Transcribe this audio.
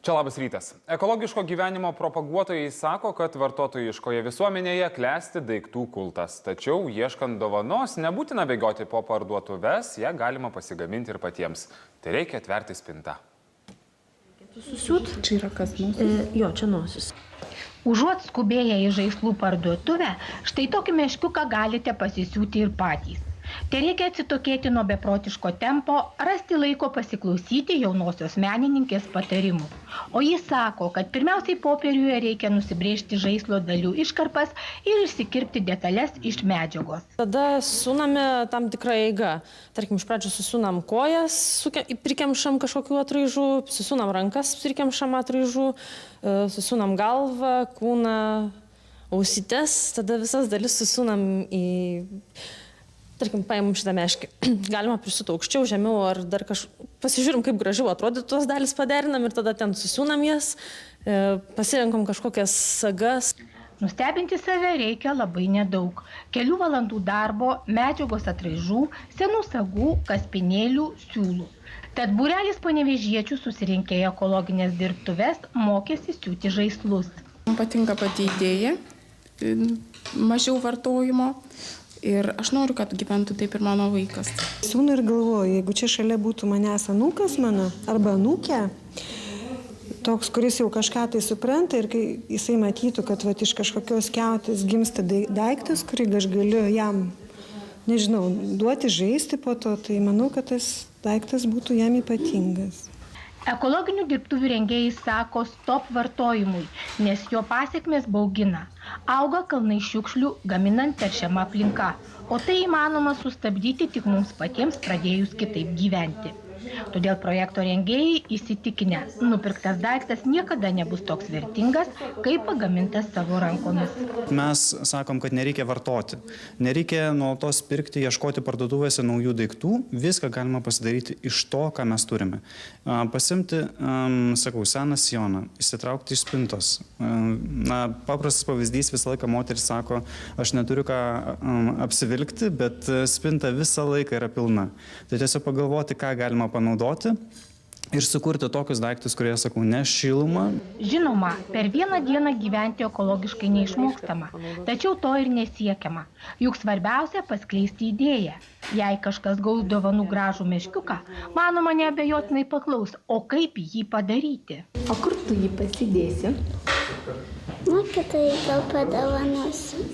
Čia labas rytas. Ekologiško gyvenimo propaguotojai sako, kad vartotojiškoje visuomenėje klesti daiktų kultas. Tačiau, ieškant dovanos, nebūtina bėgioti po parduotuves, ją galima pasigaminti ir patiems. Tai reikia atverti spintą. Susiūt? Čia yra kas nosis? Jo, čia nosis. Užuot skubėję į žaislų parduotuvę, štai tokį meškiuką galite pasisiūti ir patys. Tereikia atsitokėti nuo beprotiško tempo, rasti laiko pasiklausyti jaunosios menininkės patarimų. O jis sako, kad pirmiausiai popieriuje reikia nusibrėžti žaislo dalių iškarpas ir išsikirpti detalės iš medžiagos. Tada suname tam tikrą eigą. Tarkim, iš pradžių susunam kojas, prikemšam kažkokių atraižų, susunam rankas, prikemšam atraižų, susunam galvą, kūną, ausytes, tada visas dalis susunam į... Tarkim, paimam šitą meškį. Galima prisiūti aukščiau, žemiau, ar dar pasižiūrim, kaip gražiau atrodytų tos dalis paderinam ir tada ten susiūnam jas, pasirenkam kažkokias sagas. Nustebinti save reikia labai nedaug. Kelių valandų darbo, medžiagos atraižų, senų sagų, kaspinėlių, siūlų. Tad būrelis panevėžiečių susirinkę į ekologinės dirbtuves mokėsi siūti žaislus. Man patinka pati idėja, mažiau vartojimo. Ir aš noriu, kad gyventų taip ir mano vaikas. Siūnu ir galvoju, jeigu čia šalia būtų manęs anūkas mano, arba anūkė, toks, kuris jau kažką tai supranta ir kai jisai matytų, kad iš kažkokios skiautės gimsta daiktas, kurį aš galiu jam, nežinau, duoti žaisti po to, tai manau, kad tas daiktas būtų jam ypatingas. Ekologinių dirbtuvių rengėjai sako stop vartojimui, nes jo pasekmės baugina. Auga kalnai šiukšlių, gaminant teršiamą aplinką, o tai įmanoma sustabdyti tik mums patiems pradėjus kitaip gyventi. Todėl projekto rengėjai įsitikinę, nupirktas daiktas niekada nebus toks vertingas, kaip pagamintas savo rankomis. Mes sakom, kad nereikia vartoti. Nereikia nuolatos pirkti, ieškoti parduotuvėse naujų daiktų. Viską galima pasidaryti iš to, ką mes turime. Pasimti, seną sijoną, įsitraukti iš spintos. Paprastas pavyzdys, visą laiką moteris sako, aš neturiu ką apsivilkti, bet spinta visą laiką yra pilna. Tai tiesiog pagalvoti, ką galima panaudoti ir sukurti tokius daiktus, kurie, sakau, neš šilumą. Žinoma, per vieną dieną gyventi ekologiškai neišmokstama, tačiau to ir nesiekiama. Juk svarbiausia paskleisti idėją. Jei kažkas gaus dovanų gražų meškiuką, manoma neabejotinai paklaus, o kaip jį padaryti? O kur tu jį pasidėsi? Mokytojai gal padovanosiu.